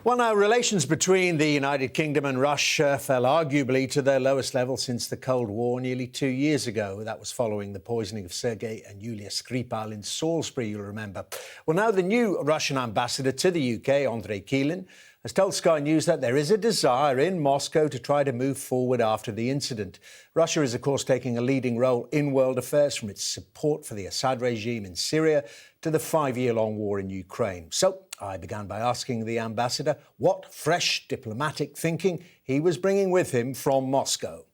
Well, now, relations between the United Kingdom and Russia fell arguably to their lowest level since the Cold War nearly 2 years ago. That was following the poisoning of Sergei and Yulia Skripal in Salisbury, you'll remember. Well, now the new Russian ambassador to the UK, Andrei Kelin, has told Sky News that there is a desire in Moscow to try to move forward after the incident. Russia is, of course, taking a leading role in world affairs, from its support for the Assad regime in Syria to the 5-year-long war in Ukraine. So I began by asking the ambassador what fresh diplomatic thinking he was bringing with him from Moscow.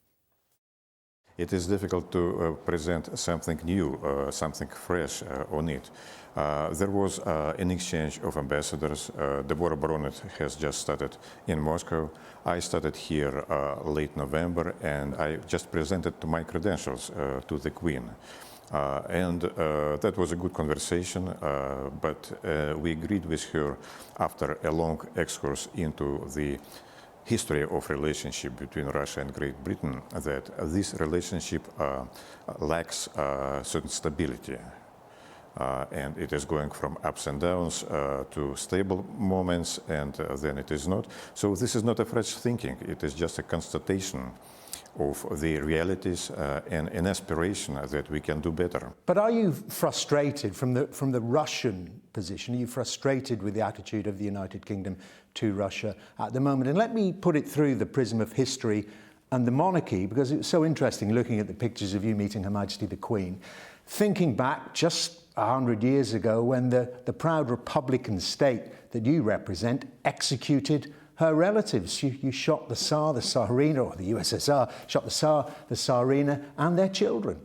It is difficult to present something new, something fresh on it. There was an exchange of ambassadors. Deborah Bronet has just started in Moscow. I started here late November, and I just presented my credentials to the Queen. That was a good conversation, but we agreed with her after a long excursus into the history of relationship between Russia and Great Britain that this relationship lacks certain stability. And it is going from ups and downs to stable moments, and then it is not. So this is not a fresh thinking. It is just a constatation of the realities and an aspiration that we can do better. But are you frustrated from the Russian position? Are you frustrated with the attitude of the United Kingdom to Russia at the moment? And let me put it through the prism of history and the monarchy, because it was so interesting looking at the pictures of you meeting Her Majesty the Queen, thinking back just 100 years ago when the proud republican state that you represent executed her relatives. You shot the Tsar, the Tsarina, or the USSR, shot the Tsar, the Tsarina, and their children.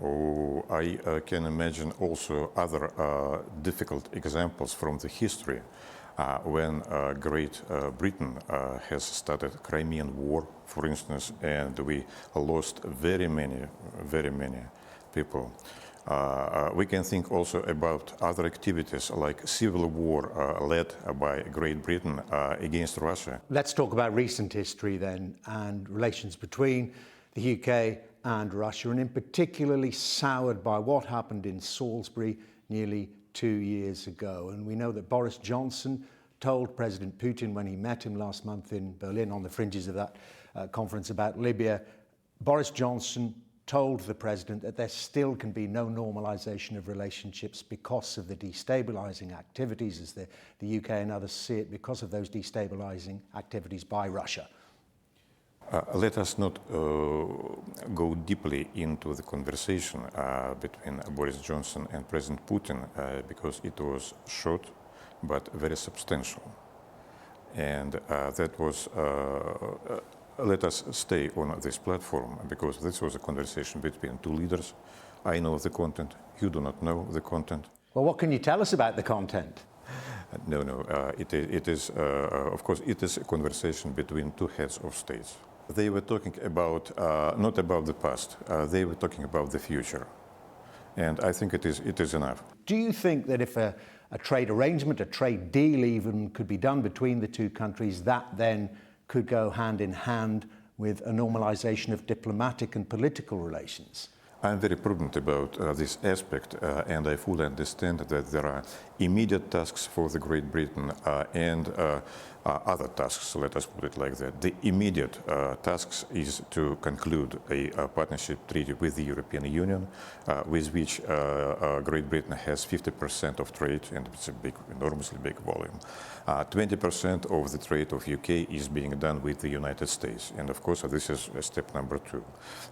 Oh, I can imagine also other difficult examples from the history when Great Britain has started Crimean War, for instance, and we lost very many people. We can think also about other activities like civil war led by Great Britain against Russia. Let's talk about recent history then, and relations between the UK and Russia, and in particularly soured by what happened in Salisbury nearly 2 years ago. And we know that Boris Johnson told President Putin when he met him last month in Berlin on the fringes of that conference about Libya, Boris Johnson told the president that there still can be no normalisation of relationships because of the destabilising activities, as the UK and others see it, because of those destabilising activities by Russia. Let us not go deeply into the conversation between Boris Johnson and President Putin because it was short but very substantial. And that was let us stay on this platform, because this was a conversation between two leaders. I know the content, you do not know the content. Well, what can you tell us about the content? No, it is, of course, it is a conversation between two heads of states. They were talking about, not about the past, they were talking about the future. And I think it is enough. Do you think that if a trade arrangement, a trade deal even, could be done between the two countries, that then could go hand in hand with a normalisation of diplomatic and political relations? I'm very prudent about this aspect, and I fully understand that there are immediate tasks for the Great Britain and other tasks, let us put it like that. The immediate tasks is to conclude a partnership treaty with the European Union, with which Great Britain has 50% of trade, and it's a enormously big volume. 20% of the trade of UK is being done with the United States, and of course this is step number 2.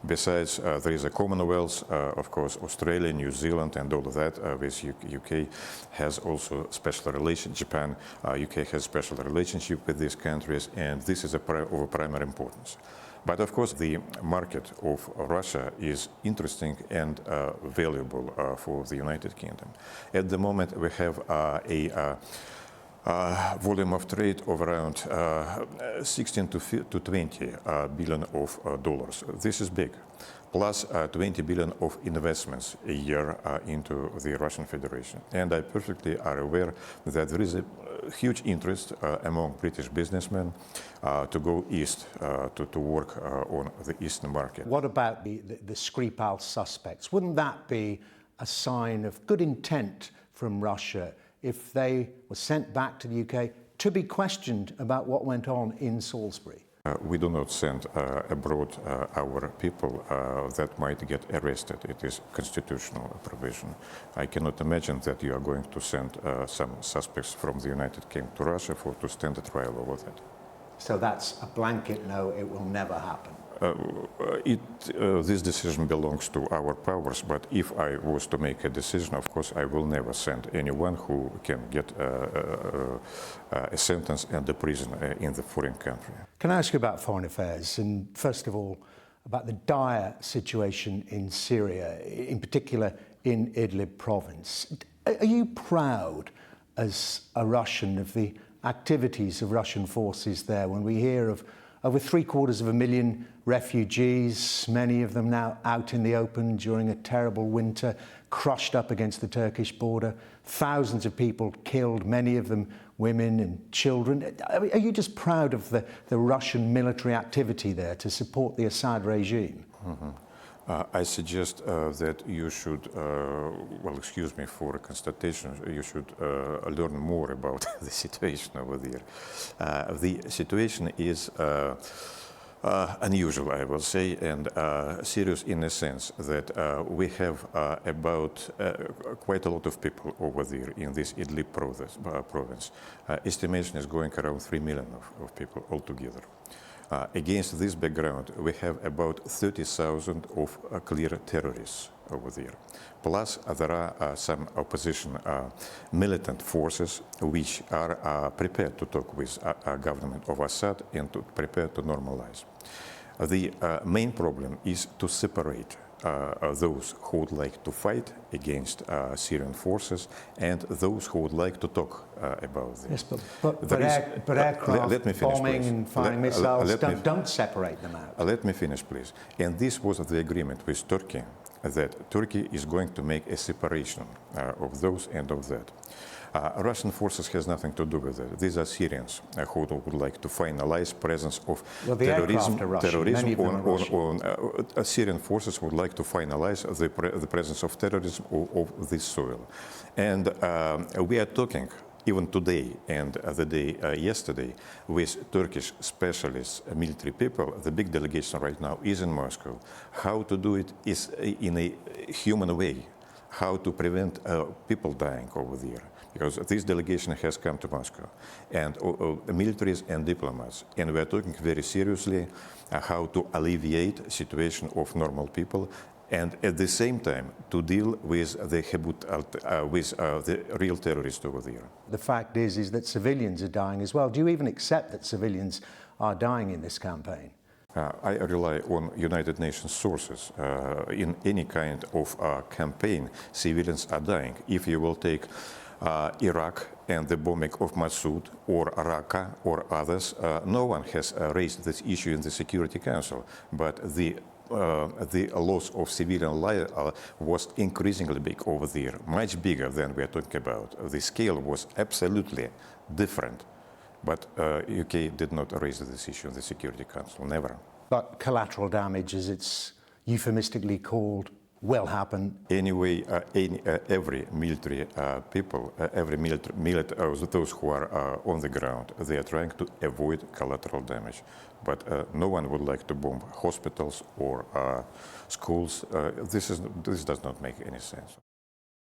Besides, there is a Commonwealth, of course, Australia, New Zealand, and all of that with UK has also special relations. Japan, UK has special relationship with these countries, and this is of primary importance. But of course, the market of Russia is interesting and valuable for the United Kingdom. At the moment, we have a volume of trade of around 16 to 20 billion of dollars. This is big, plus 20 billion of investments a year into the Russian Federation. And I perfectly are aware that there is a huge interest among British businessmen to go east, to work on the eastern market. What about the Skripal suspects? Wouldn't that be a sign of good intent from Russia if they were sent back to the UK to be questioned about what went on in Salisbury. We do not send abroad our people that might get arrested. It is constitutional provision. I cannot imagine that you are going to send some suspects from the United Kingdom to Russia to stand a trial over that. So that's a blanket no, it will never happen. This decision belongs to our powers, but if I was to make a decision, of course, I will never send anyone who can get a sentence and a prison in the foreign country. Can I ask you about foreign affairs, and first of all, about the dire situation in Syria, in particular in Idlib province? Are you proud as a Russian of the activities of Russian forces there when we hear of over 750,000 refugees, many of them now out in the open during a terrible winter, crushed up against the Turkish border, thousands of people killed, many of them women and children? Are you just proud of the Russian military activity there to support the Assad regime? Mm-hmm. I suggest that you should, well, excuse me for a constatation, you should learn more about the situation over there. The situation is unusual, I will say, and serious in a sense that we have about quite a lot of people over there in this Idlib province. Estimation is going around 3 million of people altogether. Against this background, we have about 30,000 of clear terrorists over there. Plus, there are some opposition militant forces which are prepared to talk with government of Assad and to prepare to normalize. The main problem is to separate those who would like to fight against Syrian forces and those who would like to talk about this. Yes, but aircraft bombing and firing missiles don't separate them out. Let me finish, please. And this was the agreement with Turkey, that Turkey is going to make a separation of those and of that. Russian forces has nothing to do with it. These are Syrians who would like to finalize presence of terrorism. Syrian forces would like to finalize the presence of terrorism of this soil. And we are talking even today and the day yesterday with Turkish specialists, military people. The big delegation right now is in Moscow. How to do it is in a human way. How to prevent people dying over there. Because this delegation has come to Moscow, and militaries and diplomats, and we are talking very seriously how to alleviate the situation of normal people, and at the same time to deal with the real terrorists over there. The fact is that civilians are dying as well. Do you even accept that civilians are dying in this campaign? I rely on United Nations sources. In any kind of campaign, civilians are dying. If you will take Iraq and the bombing of Massoud or Raqqa or others, no one has raised this issue in the Security Council, but the loss of civilian life was increasingly big over there, much bigger than we are talking about. The scale was absolutely different, but UK did not raise this issue in the Security Council, never. But collateral damage, as it's euphemistically called, will happen. Anyway, every military people, those who are on the ground, they are trying to avoid collateral damage. But no one would like to bomb hospitals or schools. This does not make any sense.